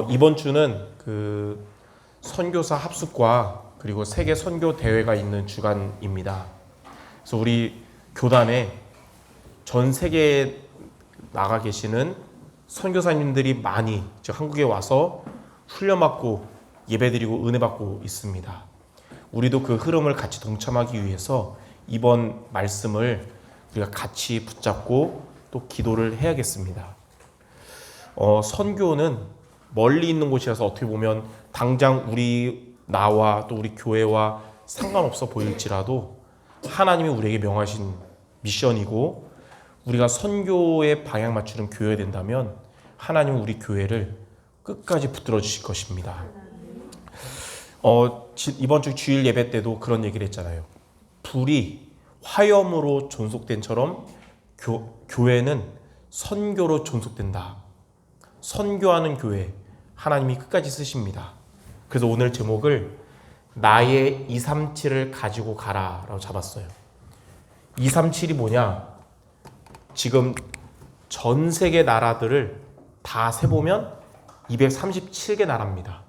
이번 주는 그 선교사 합숙과 그리고 세계 선교 대회가 있는 주간입니다. 그래서 우리 교단에 전 세계에 나가 계시는 선교사님들이 많이 한국에 와서 훈련받고 예배드리고 은혜받고 있습니다. 우리도 그 흐름을 같이 동참하기 위해서 이번 말씀을 우리가 같이 붙잡고 또 기도를 해야겠습니다. 선교는 멀리 있는 곳이라서 어떻게 보면 당장 나와 또 우리 교회와 상관없어 보일지라도 하나님이 우리에게 명하신 미션이고 우리가 선교에 방향 맞추는 교회가 된다면 하나님은 우리 교회를 끝까지 붙들어 주실 것입니다. 이번 주 주일 예배 때도 그런 얘기를 했잖아요. 불이 화염으로 존속된처럼 교회는 선교로 존속된다. 선교하는 교회 하나님이 끝까지 쓰십니다. 그래서 오늘 제목을 나의 237을 가지고 가라 라고 잡았어요. 237이 뭐냐? 지금 전 세계 나라들을 다 세보면 237개 나라입니다.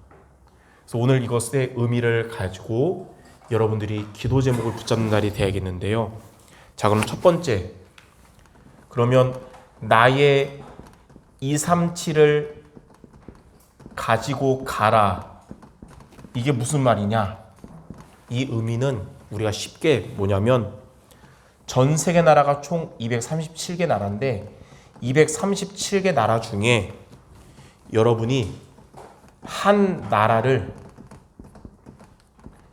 그래서 오늘 이것의 의미를 가지고 여러분들이 기도 제목을 붙잡는 날이 되야겠는데요. 자, 그럼 첫 번째, 그러면 나의 237을 가지고 가라. 이게 무슨 말이냐? 이 의미는 우리가 쉽게 뭐냐면 전 세계 나라가 총 237개 나라인데 237개 나라 중에 여러분이 한 나라를,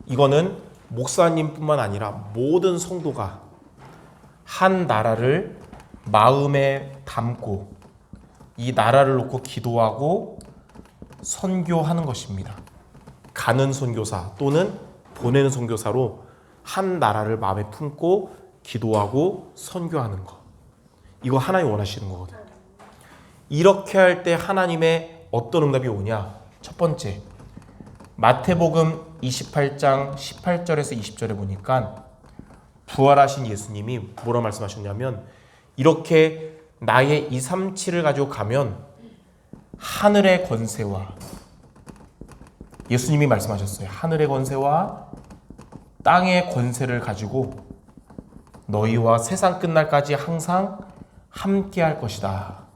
이거는 목사님뿐만 아니라 모든 성도가 한 나라를 마음에 담고 이 나라를 놓고 기도하고 선교하는 것입니다. 가는 선교사 또는 보내는 선교사로 한 나라를 마음에 품고 기도하고 선교하는 것. 이거 하나님 원하시는 거거든요. 이렇게 할 때 하나님의 어떤 응답이 오냐? 첫 번째, 마태복음 28장 18절에서 20절에 보니까 부활하신 예수님이 뭐라 말씀하셨냐면 이렇게 나의 237을 가지고 가면 하늘의 권세와, 예수님이 말씀하셨어요. 하늘의 권세와 땅의 권세를 가지고 너희와 세상 끝날까지 항상 함께 할 것이다.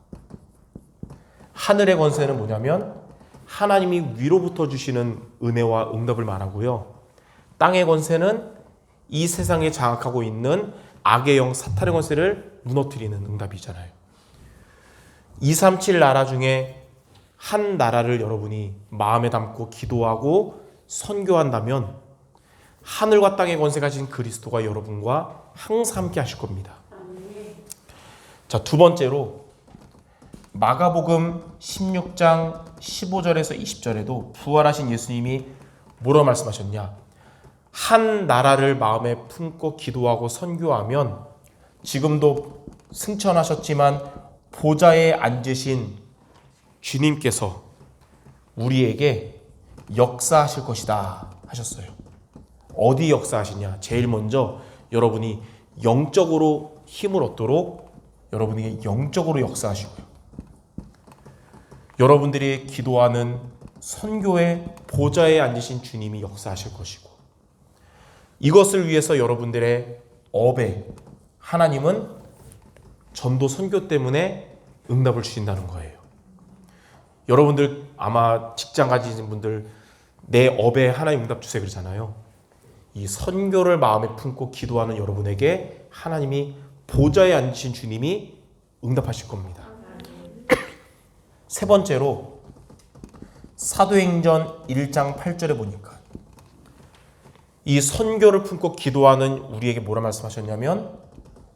하늘의 권세는 뭐냐면 하나님이 위로부터 주시는 은혜와 응답을 말하고요. 땅의 권세는 이 세상에 장악하고 있는 악의 영 사탄의 권세를 무너뜨리는 응답이잖아요. 237 나라 중에 한 나라를 여러분이 마음에 담고 기도하고 선교한다면 하늘과 땅의 권세 가진 그리스도가 여러분과 항상 함께 하실 겁니다. 자, 두 번째로 마가복음 16장 15절에서 20절에도 부활하신 예수님이 뭐라고 말씀하셨냐? 한 나라를 마음에 품고 기도하고 선교하면 지금도 승천하셨지만 보좌에 앉으신 주님께서 우리에게 역사하실 것이다 하셨어요. 어디 역사하시냐? 제일 먼저 여러분이 영적으로 힘을 얻도록 여러분에게 영적으로 역사하시고요. 여러분들이 기도하는 선교의 보좌에 앉으신 주님이 역사하실 것이고, 이것을 위해서 여러분들의 업에 하나님은 전도 선교 때문에 응답을 주신다는 거예요. 여러분들 아마 직장 가지신 분들 내 업에 하나님 응답 주세요 그러잖아요. 이 선교를 마음에 품고 기도하는 여러분에게 하나님이 보좌에 앉으신 주님이 응답하실 겁니다. 세 번째로 사도행전 1장 8절에 보니까 이 선교를 품고 기도하는 우리에게 뭐라 말씀하셨냐면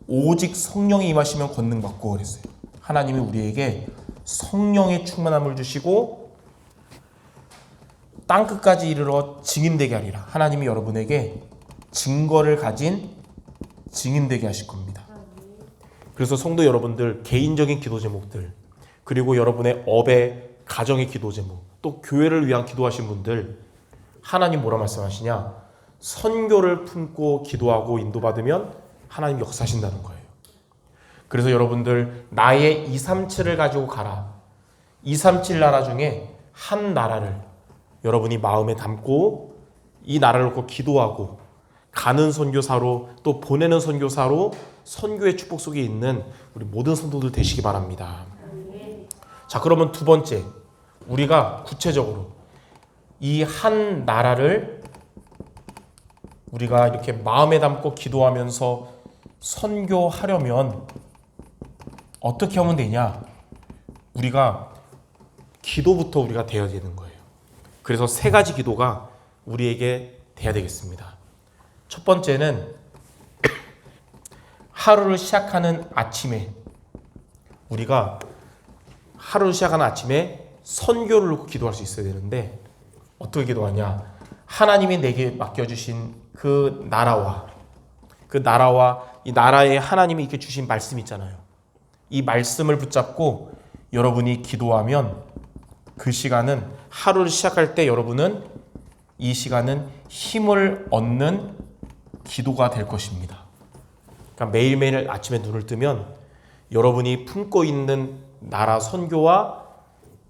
오직 성령이 임하시면 권능 받고 그랬어요. 하나님이 우리에게 성령의 충만함을 주시고 땅끝까지 이르러 증인되게 하리라. 하나님이 여러분에게 증거를 가진 증인되게 하실 겁니다. 그래서 성도 여러분들 개인적인 기도 제목들, 그리고 여러분의 업의 가정의 기도 제목, 또 교회를 위한 기도하신 분들, 하나님 뭐라 말씀하시냐? 선교를 품고 기도하고 인도받으면 하나님 역사하신다는 거예요. 그래서 여러분들 나의 237을 가지고 가라. 237 나라 중에 한 나라를 여러분이 마음에 담고 이 나라를 놓고 기도하고 가는 선교사로 또 보내는 선교사로 선교의 축복 속에 있는 우리 모든 성도들 되시기 바랍니다. 자, 그러면 두 번째, 우리가 구체적으로 이 한 나라를 우리가 이렇게 마음에 담고 기도하면서 선교하려면 어떻게 하면 되냐? 우리가 기도부터 우리가 되어야 되는 거예요. 그래서 세 가지 기도가 우리에게 돼야 되겠습니다. 첫 번째는 하루를 시작하는 아침에 우리가 하루를 시작하는 아침에 선교를 놓고 기도할 수 있어야 되는데 어떻게 기도하냐? 하나님이 내게 맡겨주신 그 나라와 이 나라에 하나님이 이렇게 주신 말씀 있잖아요. 이 말씀을 붙잡고 여러분이 기도하면 그 시간은 하루를 시작할 때 여러분은 이 시간은 힘을 얻는 기도가 될 것입니다. 그러니까 매일매일 아침에 눈을 뜨면 여러분이 품고 있는 나라 선교와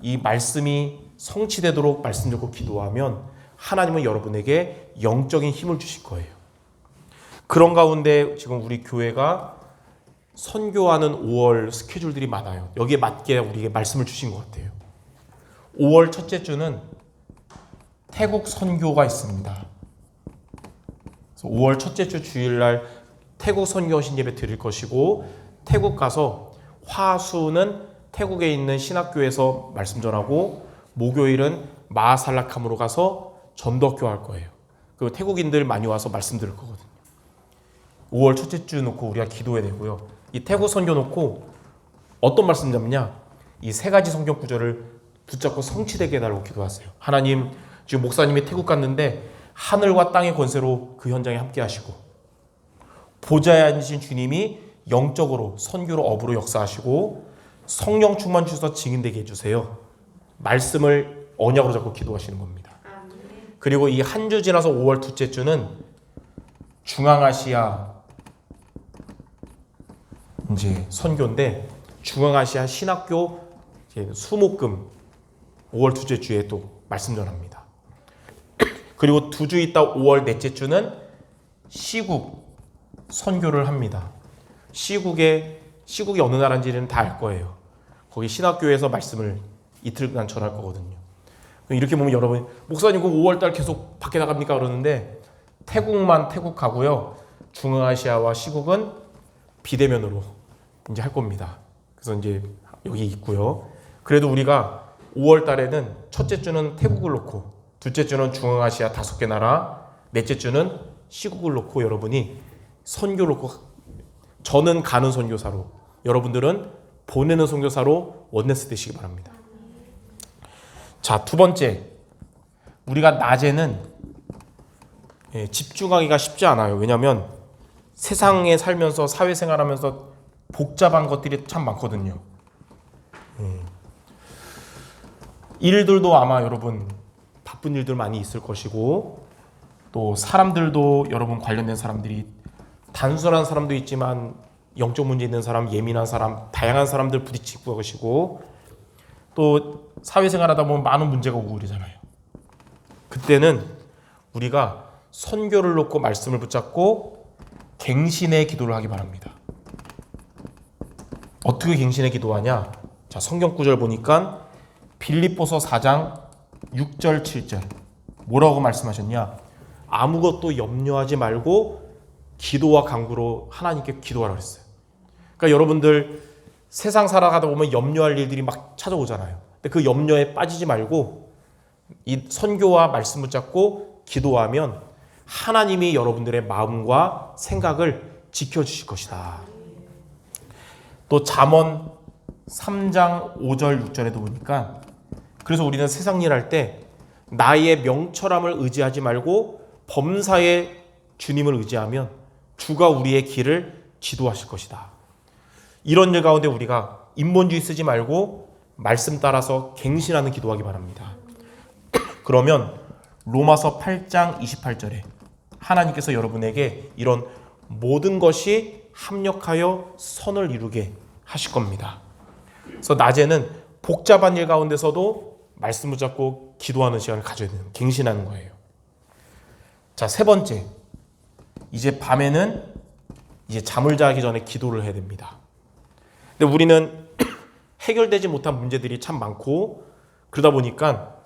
이 말씀이 성취되도록 말씀 듣고 기도하면 하나님은 여러분에게 영적인 힘을 주실 거예요. 그런 가운데 지금 우리 교회가 선교하는 5월 스케줄들이 많아요. 여기에 맞게 우리에게 말씀을 주신 것 같아요. 5월 첫째 주는 태국 선교가 있습니다. 그래서 5월 첫째 주 주일날 태국 선교신 예배 드릴 것이고 태국 가서 화수는 태국에 있는 신학교에서 말씀 전하고 목요일은 마하살라캄으로 가서 전도학교 할 거예요. 그리고 태국인들 많이 와서 말씀 들을 거거든요. 5월 첫째 주 놓고 우리가 기도해야 되고요. 이 태국 선교 놓고 어떤 말씀 잡냐? 이 세 가지 성경 구절을 붙잡고 성취되게 해달라고 기도하세요. 하나님, 지금 목사님이 태국 갔는데 하늘과 땅의 권세로 그 현장에 함께 하시고 보좌에 앉으신 주님이 영적으로 선교로 업으로 역사하시고 성령 충만 주셔서 증인되게 해주세요. 말씀을 언약으로 잡고 기도하시는 겁니다. 그리고 이 한 주 지나서 5월 둘째 주는 중앙아시아 이제 선교인데 중앙아시아 신학교 수목금 5월 둘째 주에 또 말씀 전합니다. 그리고 두 주 있다 5월 넷째 주는 시국 선교를 합니다. 시국이 어느 나라인지는 다 알 거예요. 거기 신학교에서 말씀을 이틀간 전할 거거든요. 이렇게 보면 여러분, 목사님 그 5월달 계속 밖에 나갑니까? 그러는데 태국만 태국 가고요. 중앙아시아와 시국은 비대면으로 이제 할 겁니다. 그래서 이제 여기 있고요. 그래도 우리가 5월 달에는 첫째 주는 태국을 놓고 둘째 주는 중앙아시아 5개 나라, 넷째 주는 시국을 놓고 여러분이 선교를 놓고 저는 가는 선교사로 여러분들은 보내는 선교사로 원네스 되시기 바랍니다. 자, 두 번째, 우리가 낮에는 집중하기가 쉽지 않아요. 왜냐하면 세상에 살면서 사회생활하면서 복잡한 것들이 참 많거든요. 일들도 아마 여러분 바쁜 일들 많이 있을 것이고 또 사람들도 여러분 관련된 사람들이 단순한 사람도 있지만 영적 문제 있는 사람, 예민한 사람, 다양한 사람들 부딪히고 것이고 또 사회생활하다 보면 많은 문제가 오고 그러잖아요. 그때는 우리가 선교를 놓고 말씀을 붙잡고 갱신의 기도를 하기 바랍니다. 어떻게 갱신의 기도하냐? 자, 성경 구절 보니까 빌립보서 4장 6절 7절 뭐라고 말씀하셨냐? 아무것도 염려하지 말고 기도와 간구로 하나님께 기도하라 그랬어요. 그러니까 여러분들 세상 살아가다 보면 염려할 일들이 막 찾아오잖아요. 근데 그 염려에 빠지지 말고 이 선교와 말씀 붙잡고 기도하면 하나님이 여러분들의 마음과 생각을 지켜주실 것이다. 또 잠언 3장 5절 6절에도 보니까 그래서 우리는 세상 일 할 때 나의 명철함을 의지하지 말고 범사의 주님을 의지하면 주가 우리의 길을 지도하실 것이다. 이런 일 가운데 우리가 인본주의 쓰지 말고 말씀 따라서 갱신하는 기도하기 바랍니다. 그러면 로마서 8장 28절에 하나님께서 여러분에게 이런 모든 것이 합력하여 선을 이루게 하실 겁니다. 그래서 낮에는 복잡한 일 가운데서도 말씀 붙잡고 기도하는 시간을 가져야 되는, 갱신하는 거예요. 자, 세 번째, 이제 밤에는 이제 잠을 자기 전에 기도를 해야 됩니다. 근데 우리는 해결되지 못한 문제들이 참 많고, 그러다 보니까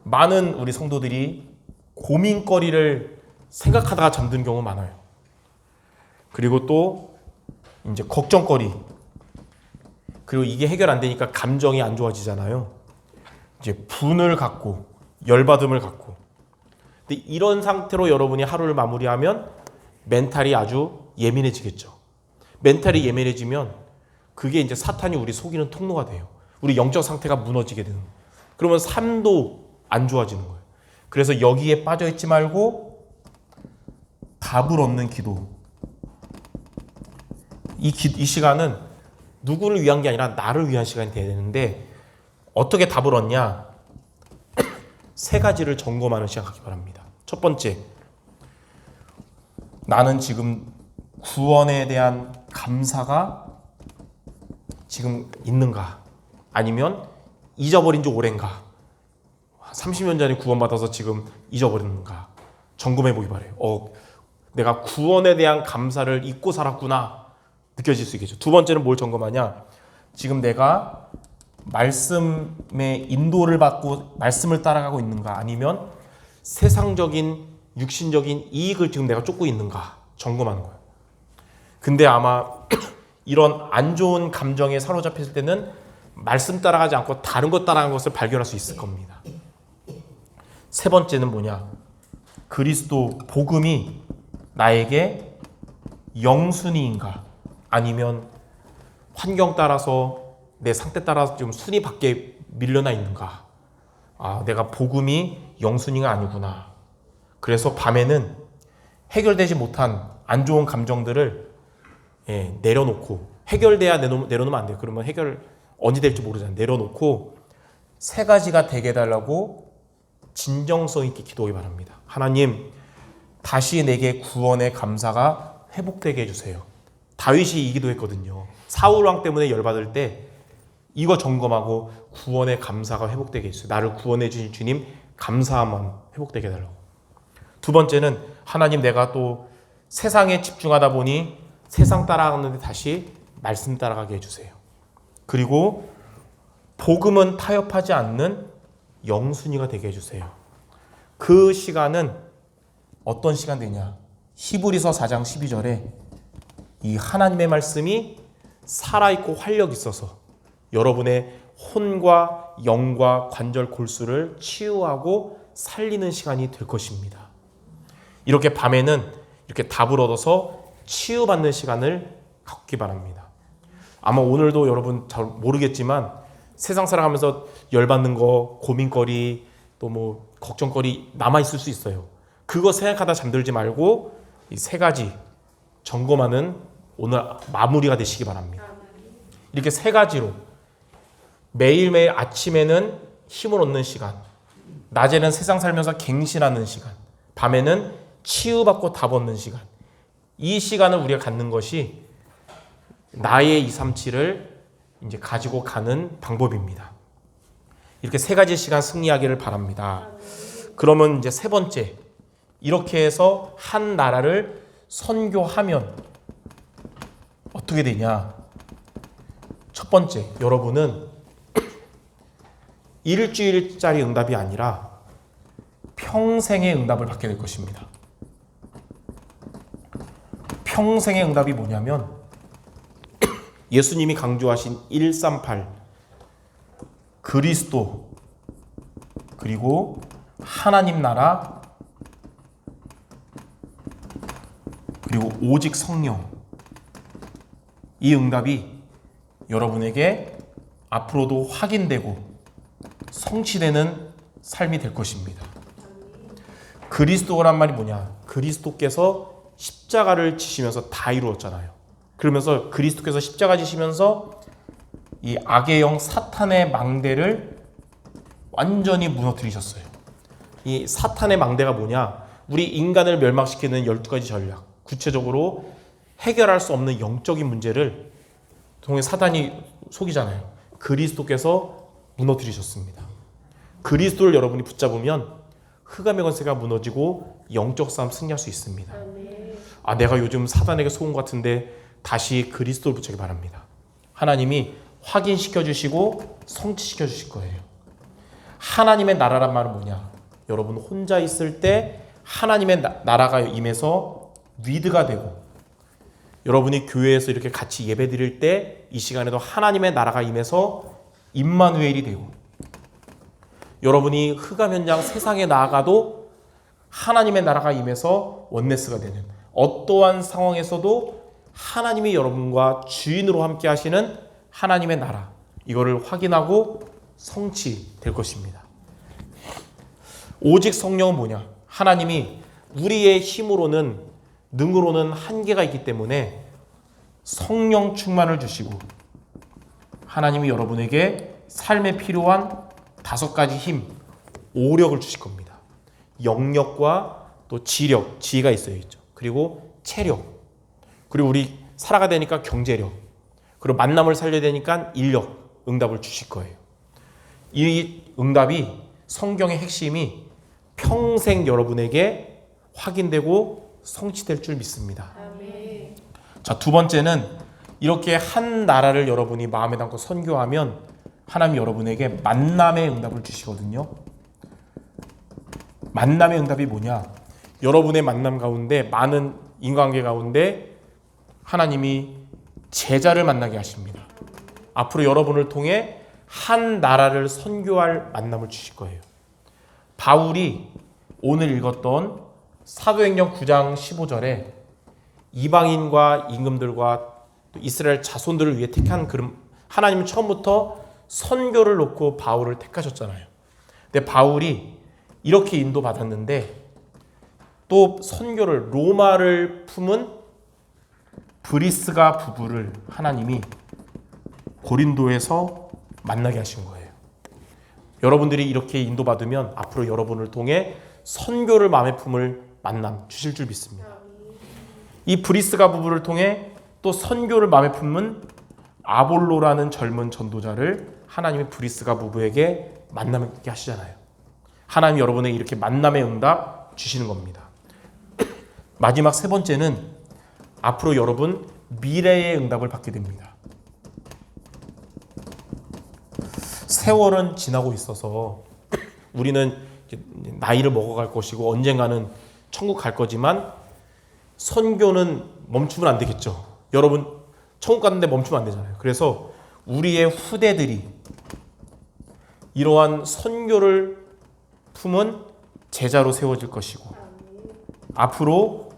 많은 우리 성도들이 고민거리를 생각하다가 잠든 경우 많아요. 그리고 또 이제 걱정거리, 그리고 이게 해결 안 되니까 감정이 안 좋아지잖아요. 이제 분을 갖고 열받음을 갖고. 근데 이런 상태로 여러분이 하루를 마무리하면 멘탈이 아주 예민해지겠죠. 멘탈이 예민해지면 그게 이제 사탄이 우리 속이는 통로가 돼요. 우리 영적 상태가 무너지게 되는 거예요. 그러면 삶도 안 좋아지는 거예요. 그래서 여기에 빠져 있지 말고 답을 얻는 기도. 이 시간은 누구를 위한 게 아니라 나를 위한 시간이 돼야 되는데, 어떻게 답을 얻냐? 세 가지를 점검하는 시간 갖기 바랍니다. 첫 번째, 나는 지금 구원에 대한 감사가 지금 있는가? 아니면 잊어버린 지 오랜가? 30년 전에 구원받아서 지금 잊어버렸는가? 점검해 보기 바래요. 내가 구원에 대한 감사를 잊고 살았구나 느껴질 수 있겠죠. 두 번째는 뭘 점검하냐? 지금 내가 말씀의 인도를 받고 말씀을 따라가고 있는가? 아니면 세상적인 육신적인 이익을 지금 내가 쫓고 있는가? 점검하는 거예요. 근데 아마 이런 안 좋은 감정에 사로잡혔을 때는 말씀 따라가지 않고 다른 것 따라간 것을 발견할 수 있을 겁니다. 세 번째는 뭐냐? 그리스도 복음이 나에게 영순위인가? 아니면 환경 따라서 내 상태 따라서 좀 순위 밖에 밀려나 있는가? 내가 복음이 영순위가 아니구나. 그래서 밤에는 해결되지 못한 안 좋은 감정들을 내려놓고, 해결돼야 내려놓으면 안 돼요. 그러면 해결 언제 될지 모르잖아요. 내려놓고 세 가지가 되게 해달라고 진정성 있게 기도하기 바랍니다. 하나님, 다시 내게 구원의 감사가 회복되게 해주세요. 다윗이 이 기도했거든요. 사울왕 때문에 열받을 때 이거 점검하고 구원의 감사가 회복되게 해주세요. 나를 구원해 주신 주님 감사함만 회복되게 해달라고. 두 번째는 하나님, 내가 또 세상에 집중하다 보니 세상 따라가는데 다시 말씀 따라가게 해주세요. 그리고 복음은 타협하지 않는 영순위가 되게 해주세요. 그 시간은 어떤 시간 되냐? 히브리서 4장 12절에 이 하나님의 말씀이 살아있고 활력 있어서 여러분의 혼과 영과 관절 골수를 치유하고 살리는 시간이 될 것입니다. 이렇게 밤에는 이렇게 답을 얻어서 치유받는 시간을 갖기 바랍니다. 아마 오늘도 여러분 잘 모르겠지만 세상 살아가면서 열받는 거, 고민거리, 또 뭐 걱정거리 남아있을 수 있어요. 그거 생각하다 잠들지 말고 이 세 가지 점검하는 오늘 마무리가 되시기 바랍니다. 이렇게 세 가지로 매일매일 아침에는 힘을 얻는 시간, 낮에는 세상 살면서 갱신하는 시간, 밤에는 치유받고 답 얻는 시간. 이 시간을 우리가 갖는 것이 나의 237을 이제 가지고 가는 방법입니다. 이렇게 세 가지 시간 승리하기를 바랍니다. 그러면 이제 세 번째, 이렇게 해서 한 나라를 선교하면 어떻게 되냐? 첫 번째, 여러분은 일주일짜리 응답이 아니라 평생의 응답을 받게 될 것입니다. 평생의 응답이 뭐냐면 예수님이 강조하신 138, 그리스도, 그리고 하나님 나라, 그리고 오직 성령. 이 응답이 여러분에게 앞으로도 확인되고 성취되는 삶이 될 것입니다. 그리스도란 말이 뭐냐? 그리스도께서 십자가를 지시면서 다 이루었잖아요. 그러면서 그리스도께서 십자가 지시면서 이 악의 영 사탄의 망대를 완전히 무너뜨리셨어요. 이 사탄의 망대가 뭐냐? 우리 인간을 멸망시키는 12가지 전략. 구체적으로 해결할 수 없는 영적인 문제를 통해 사탄이 속이잖아요. 그리스도께서 무너뜨리셨습니다. 그리스도를 여러분이 붙잡으면 흑암의 권세가 무너지고 영적 싸움 승리할 수 있습니다. 내가 요즘 사단에게 속은 것 같은데 다시 그리스도를 붙잡기 바랍니다. 하나님이 확인시켜 주시고 성취시켜 주실 거예요. 하나님의 나라란 말은 뭐냐? 여러분 혼자 있을 때 하나님의 나라가 임해서 리드가 되고, 여러분이 교회에서 이렇게 같이 예배 드릴 때 이 시간에도 하나님의 나라가 임해서 임마누엘이 되고, 여러분이 흑암 현장 세상에 나아가도 하나님의 나라가 임해서 원네스가 되는, 어떠한 상황에서도 하나님이 여러분과 주인으로 함께 하시는 하나님의 나라, 이거를 확인하고 성취될 것입니다. 오직 성령은 뭐냐? 하나님이 우리의 힘으로는, 능으로는 한계가 있기 때문에 성령 충만을 주시고, 하나님이 여러분에게 삶에 필요한 5가지 힘, 오력을 주실 겁니다. 영력과 또 지력, 지혜가 있어야겠죠. 그리고 체력, 그리고 우리 살아가 되니까 경제력, 그리고 만남을 살려야 되니까 인력, 응답을 주실 거예요. 이 응답이, 성경의 핵심이 평생 여러분에게 확인되고 성취될 줄 믿습니다. 자, 두 번째는 이렇게 한 나라를 여러분이 마음에 담고 선교하면 하나님이 여러분에게 만남의 응답을 주시거든요. 만남의 응답이 뭐냐? 여러분의 만남 가운데, 많은 인간관계 가운데 하나님이 제자를 만나게 하십니다. 앞으로 여러분을 통해 한 나라를 선교할 만남을 주실 거예요. 바울이 오늘 읽었던 사도행전 9장 15절에 이방인과 임금들과 또 이스라엘 자손들을 위해 택한 하나님은 처음부터 선교를 놓고 바울을 택하셨잖아요. 근데 바울이 이렇게 인도받았는데 또 선교를, 로마를 품은 브리스가 부부를 하나님이 고린도에서 만나게 하신 거예요. 여러분들이 이렇게 인도받으면 앞으로 여러분을 통해 선교를 마음에 품을 만남 주실 줄 믿습니다. 이 브리스가 부부를 통해 또 선교를 마음에 품는 아볼로라는 젊은 전도자를 하나님이 브리스가 부부에게 만나게 하시잖아요. 하나님이 여러분에게 이렇게 만남의 응답 주시는 겁니다. 마지막 세 번째는 앞으로 여러분 미래의 응답을 받게 됩니다. 세월은 지나고 있어서 우리는 나이를 먹어갈 것이고 언젠가는 천국 갈 거지만 선교는 멈추면 안 되겠죠. 여러분 천국 갔는데 멈추면 안 되잖아요. 그래서 우리의 후대들이 이러한 선교를 품은 제자로 세워질 것이고, 앞으로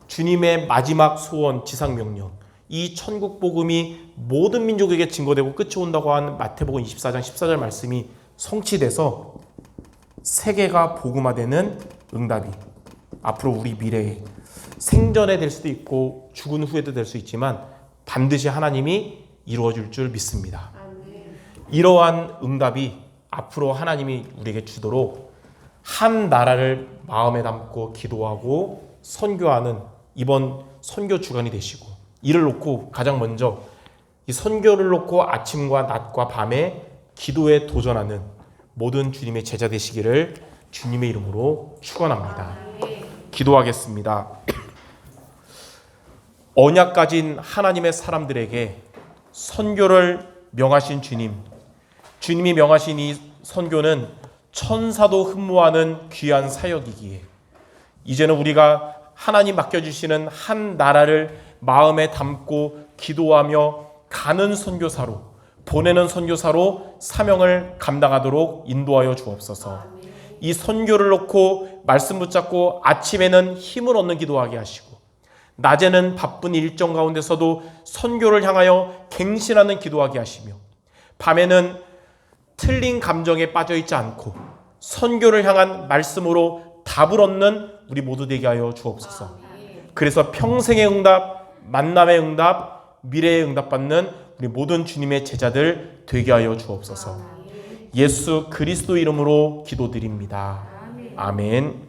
주님의 마지막 소원, 지상명령, 이 천국 복음이 모든 민족에게 증거되고 끝이 온다고 하는 마태복음 24장 14절 말씀이 성취돼서 세계가 복음화되는 응답이 앞으로 우리 미래에 생전에 될 수도 있고 죽은 후에도 될 수 있지만 반드시 하나님이 이루어질 줄 믿습니다. 이러한 응답이 앞으로 하나님이 우리에게 주도록 한 나라를 마음에 담고 기도하고 선교하는 이번 선교 주간이 되시고, 이를 놓고 가장 먼저 이 선교를 놓고 아침과 낮과 밤에 기도에 도전하는 모든 주님의 제자 되시기를 주님의 이름으로 축원합니다. 기도하겠습니다. 언약 가진 하나님의 사람들에게 선교를 명하신 주님, 주님이 명하신 이 선교는 천사도 흠모하는 귀한 사역이기에 이제는 우리가 하나님 맡겨주시는 한 나라를 마음에 담고 기도하며 가는 선교사로, 보내는 선교사로 사명을 감당하도록 인도하여 주옵소서. 이 선교를 놓고 말씀 붙잡고 아침에는 힘을 얻는 기도하게 하시고, 낮에는 바쁜 일정 가운데서도 선교를 향하여 갱신하는 기도하게 하시며, 밤에는 틀린 감정에 빠져있지 않고 선교를 향한 말씀으로 답을 얻는 우리 모두 되게 하여 주옵소서. 그래서 평생의 응답, 만남의 응답, 미래의 응답 받는 우리 모든 주님의 제자들 되게 하여 주옵소서. 예수 그리스도 이름으로 기도드립니다. 아멘.